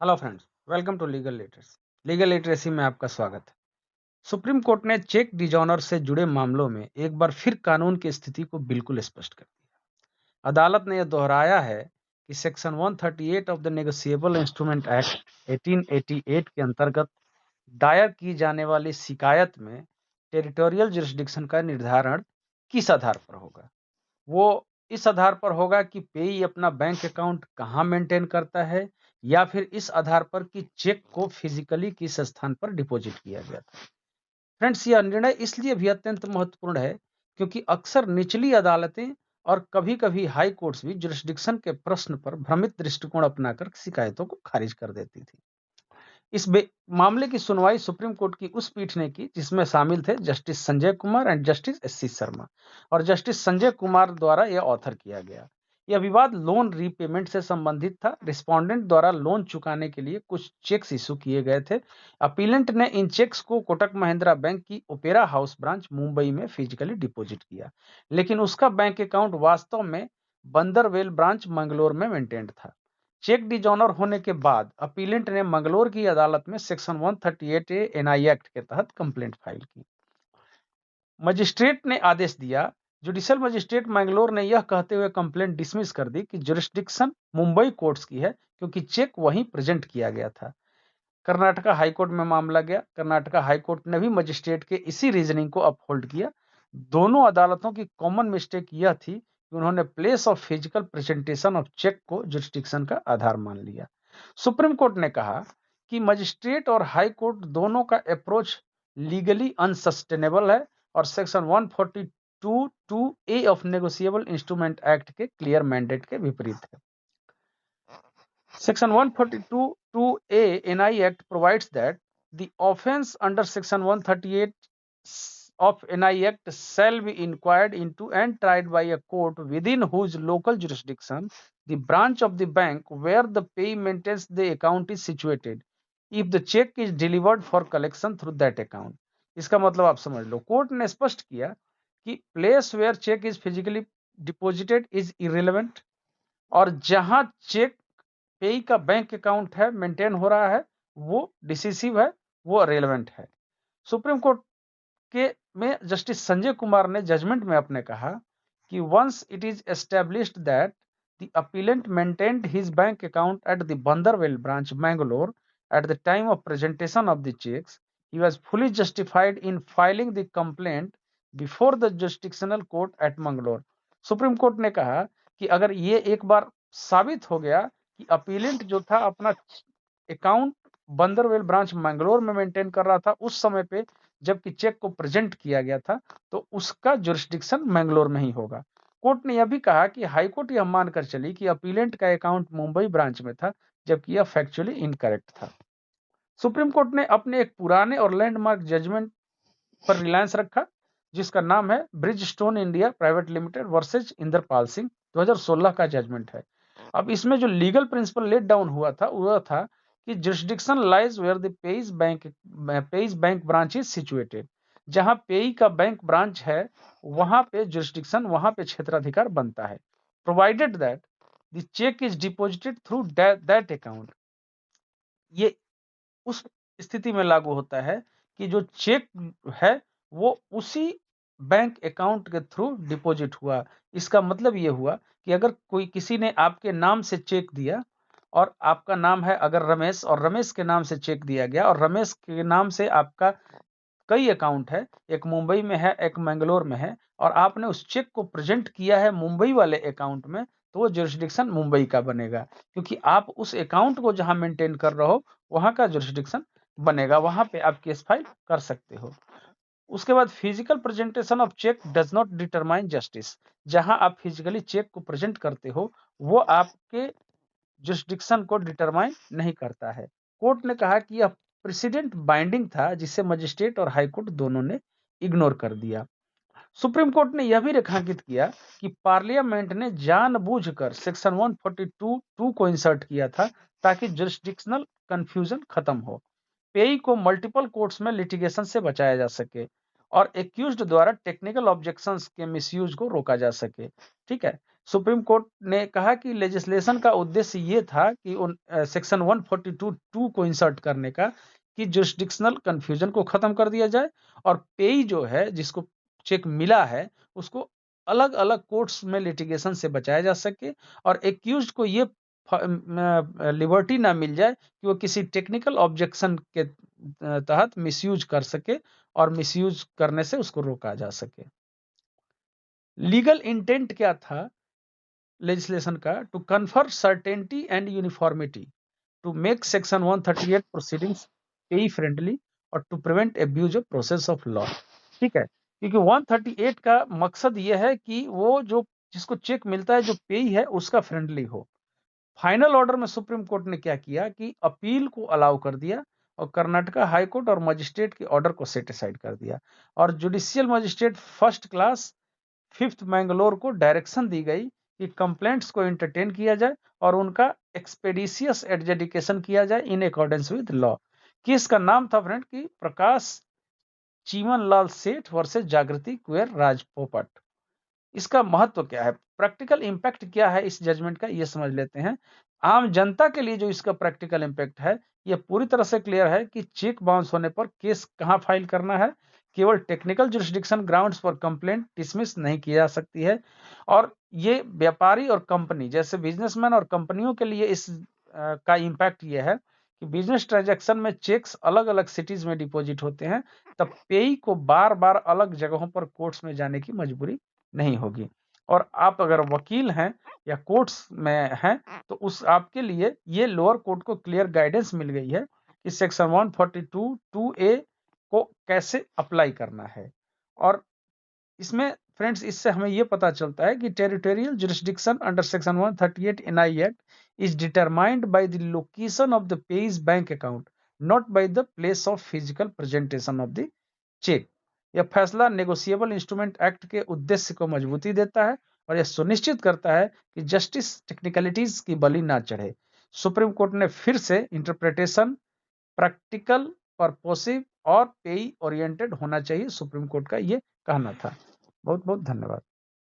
Hello friends, welcome to legal literacy में आपका स्वागत है। सुप्रीम कोर्ट ने चेक डिजॉनर से जुड़े मामलों में एक बार फिर कानून की स्थिति को बिल्कुल स्पष्ट कर दिया। अदालत ने यह दोहराया है कि section 138 of the negotiable instrument act 1888 के अंतर्गत दायर की जाने वाली शिकायत में टेरिटोरियल जुरिस्डिक्शन का निर्धारण किस आधार पर होगा। वो इस आधार पर होगा कि पेई अपना बैंक अकाउंट कहाँ मेंटेन करता है, या फिर इस आधार पर कि चेक को फिजिकली किस स्थान पर डिपॉजिट किया गया था। फ्रेंड्स, यह निर्णय इसलिए भी अत्यंत महत्वपूर्ण है क्योंकि अक्सर निचली अदालतें और कभी-कभी हाई कोर्ट्स भी जुरिस्डिक्शन के प्रश्न पर भ्रमित दृष्टिकोण अपनाकर शिकायतों को खारिज कर देती थी। मामले की सुनवाई सुप्रीम कोर्ट की उस पीठ ने की जिसमें शामिल थे justice Sanjay Kumar and justice SC. Sharma, और जस्टिस संजय कुमार द्वारा यह ऑथर किया गया। यह विवाद लोन रीपेमेंट से संबंधित था। रिस्पोंडेंट द्वारा लोन चुकाने के लिए कुछ चेक्स इशू किए गए थे। अपीलेंट ने इन चेक्स को कोटक महिंद्रा बैंक की ओपेरा हाउस ब्रांच मुंबई में फिजिकली डिपॉजिट किया, लेकिन उसका बैंक अकाउंट वास्तव में बंदरवेल ब्रांच मंगलोर में मेंटेन्ड था। चेक डिजॉनर होने के बाद अपीलेंट ने मंगलोर की अदालत में सेक्शन 138 ए एनआई एक्ट के तहत कंप्लेंट फाइल की। मजिस्ट्रेट ने आदेश दिया। जुडिशियल मजिस्ट्रेट मैंगलोर ने यह कहते हुए कंप्लेंट डिसमिस कर दी कि जुरिस्डिक्शन मुंबई कोर्ट्स की है क्योंकि चेक वहीं प्रेजेंट किया गया था। कर्नाटका हाईकोर्ट में मामला गया। कर्नाटका हाईकोर्ट ने भी मजिस्ट्रेट के इसी रीजनिंग को अपहोल्ड किया। दोनों अदालतों की कॉमन मिस्टेक यह थी कि उन्होंने place of physical presentation of cheque को जुरिस्डिक्शन का आधार मान लिया। सुप्रीम कोर्ट ने कहा कि मजिस्ट्रेट और हाई कोर्ट दोनों का अप्रोच लीगली अनसस्टेनेबल है और section 142 A of negotiable instrument act के क्लियर मैंडेट के विपरीत है। Section 142(2)(a NI Act provides that the offence under Section 138 of NI Act shall be inquired into and tried by a court within whose local jurisdiction the branch of the bank where the payee maintains the account is situated, if the check is delivered for collection through that account. इसका मतलब आप समझ लो, court ने स्पष्ट किया कि place where cheque is physically deposited is irrelevant, और जहां चेक पेई का बैंक अकाउंट है मेंटेन हो रहा है वो डिसिसिव है, वो रेलेवेंट है। सुप्रीम कोर्ट के में जस्टिस संजय कुमार ने जजमेंट में अपने कहा कि once it is established that the appellant maintained his bank account at the Bendurwell branch Mangalore at the time of presentation of the cheques, he was fully justified in filing the complaint before the jurisdictional court at Mangalore. Supreme Court ने कहा कि अगर ये एक बार साबित हो गया कि अपीलेंट जो था अपना अकाउंट बंदरवेल ब्रांच मैंगलोर में मेंटेन कर रहा था उस समय पे जबकि चेक को प्रेजेंट किया गया था, तो उसका जुरिस्डिक्शन मैंगलोर में ही होगा। कोर्ट ने यह भी कहा कि हाईकोर्ट यह मानकर चली कि अपीलेंट का अकाउंट मुंबई ब्रांच में था, जबकि यह फैक्चुअली इनकरेक्ट था। सुप्रीम कोर्ट ने अपने एक पुराने और लैंडमार्क जजमेंट पर रिलायंस रखा जिसका नाम है bridge stone India private limited versus Inderpal Singh, 2016 का जजमेंट है। अब इसमें जो लीगल प्रिंसिपल लेट डाउन हुआ था वह था कि jurisdiction lies where the payee's bank branch is situated. जहां पेई का बैंक ब्रांच है वहां पे जुरिस्डिक्शन, वहां पे क्षेत्राधिकार बनता है, provided that the cheque is deposited through that account. ये उस स्थिति में लागू होता है कि जो चेक है वो उसी बैंक अकाउंट के थ्रू डिपॉजिट हुआ। इसका मतलब ये हुआ कि अगर कोई किसी ने आपके नाम से चेक दिया और आपका नाम है अगर रमेश, और रमेश के नाम से चेक दिया गया और रमेश के नाम से आपका कई अकाउंट है, एक मुंबई में है एक मैंगलोर में है, और आपने उस चेक को प्रेजेंट किया है मुंबई वाले अकाउंट में, तो वो जुरिस्डिक्शन मुंबई का बनेगा क्योंकि आप उस अकाउंट को जहां मेंटेन कर रहे हो वहां का जुरिस्डिक्शन बनेगा, वहां पे आप केस फाइल कर सकते हो। उसके बाद physical presentation of cheque does not determine justice. जहां आप फिजिकली चेक को प्रेजेंट करते हो वो आपके जुरिस्डिक्शन को डिटरमाइन नहीं करता है। कोर्ट ने कहा कि यह प्रेसिडेंट बाइंडिंग था जिसे मजिस्ट्रेट और हाईकोर्ट दोनों ने इग्नोर कर दिया। सुप्रीम कोर्ट ने यह भी रेखांकित किया कि पार्लियामेंट ने जानबूझकर सेक्शन 142(2) को इंसर्ट किया था ताकि जुरिस्डिक्शनल कंफ्यूजन खत्म हो, पेई को मल्टीपल कोर्ट्स में लिटिगेशन से बचाया जा सके और एक्यूज्ड द्वारा टेक्निकल ऑब्जेक्शंस के मिसयूज को रोका जा सके। ठीक है। सुप्रीम कोर्ट ने कहा कि लेजिस्लेशन का उद्देश्य ये था कि सेक्शन 142(2) को इंसर्ट करने का, कि जुरिस्डिक्शनल कंफ्यूजन को खत्म कर दिया जाए और पेई जो है, जिसको चेक मिला है, उसको अलग अलग कोर्ट्स में लिटिगेशन से बचाया जा सके और एक्यूज्ड को ये लिबर्टी ना मिल जाए कि वो किसी टेक्निकल ऑब्जेक्शन के तहत मिसयूज कर सके और मिसयूज करने से उसको रोका जा सके। लीगल इंटेंट क्या था लेजिस्लेशन का? To confer certainty and uniformity, to make section 138 proceedings payee friendly और to prevent abuse of process of law. ठीक है, क्योंकि 138 का मकसद यह है कि वो जो जिसको चेक मिलता है, जो पेई है, उसका फ्रेंडली हो। फाइनल ऑर्डर में सुप्रीम कोर्ट ने क्या किया कि अपील को अलाउ कर दिया और कर्नाटका हाई कोर्ट और मजिस्ट्रेट के ऑर्डर को सेट असाइड कर दिया और judicial magistrate first class 5th Mangalore को डायरेक्शन दी गई कि कंप्लेंट्स को एंटरटेन किया जाए और उनका एक्सपेडिशियस एडजुडिकेशन किया जाए in accordance with law. Case का नाम था फ्रेंड कि प्रकाश चीमन लाल सेठ वर्सेस जागृति कुएर राजपोपट। इसका महत्व क्या है, प्रैक्टिकल इंपैक्ट क्या है इस जजमेंट का, ये समझ लेते हैं। आम जनता के लिए जो इसका प्रैक्टिकल इंपैक्ट है, ये पूरी तरह से क्लियर है कि चेक बाउंस होने पर केस कहां फाइल करना है। केवल टेक्निकल जुरिस्डिक्शन ग्राउंड्स पर कंप्लेंट डिसमिस नहीं की जा सकती है और ये व्यापारी और कंपनी जैसे बिजनेसमैन और कंपनियों के लिए इस का इंपैक्ट ये है कि बिजनेस ट्रांजैक्शन में चेक्स अलग अलग सिटीज में डिपॉजिट होते हैं, तब पेई को बार बार अलग जगहों पर कोर्ट्स में जाने की मजबूरी नहीं होगी। और आप अगर वकील हैं या कोर्ट्स में हैं, तो उस आपके लिए ये लोअर कोर्ट को क्लियर गाइडेंस मिल गई है कि सेक्शन 142(2)(a) को कैसे अप्लाई करना है। और इसमें फ्रेंड्स, इससे हमें यह पता चलता है कि territorial jurisdiction under section 138 NI act is determined by the location of the payee bank account, not by the place of physical presentation of the cheque. यह फैसला नेगोशिएबल इंस्ट्रूमेंट एक्ट के उद्देश्य को मजबूती देता है और यह सुनिश्चित करता है कि जस्टिस टेक्निकलिटीज की बलि ना चढ़े। सुप्रीम कोर्ट ने फिर से इंटरप्रिटेशन प्रैक्टिकल, पर्पोसिव और पेई ओरिएंटेड होना चाहिए, सुप्रीम कोर्ट का ये कहना था। बहुत बहुत धन्यवाद।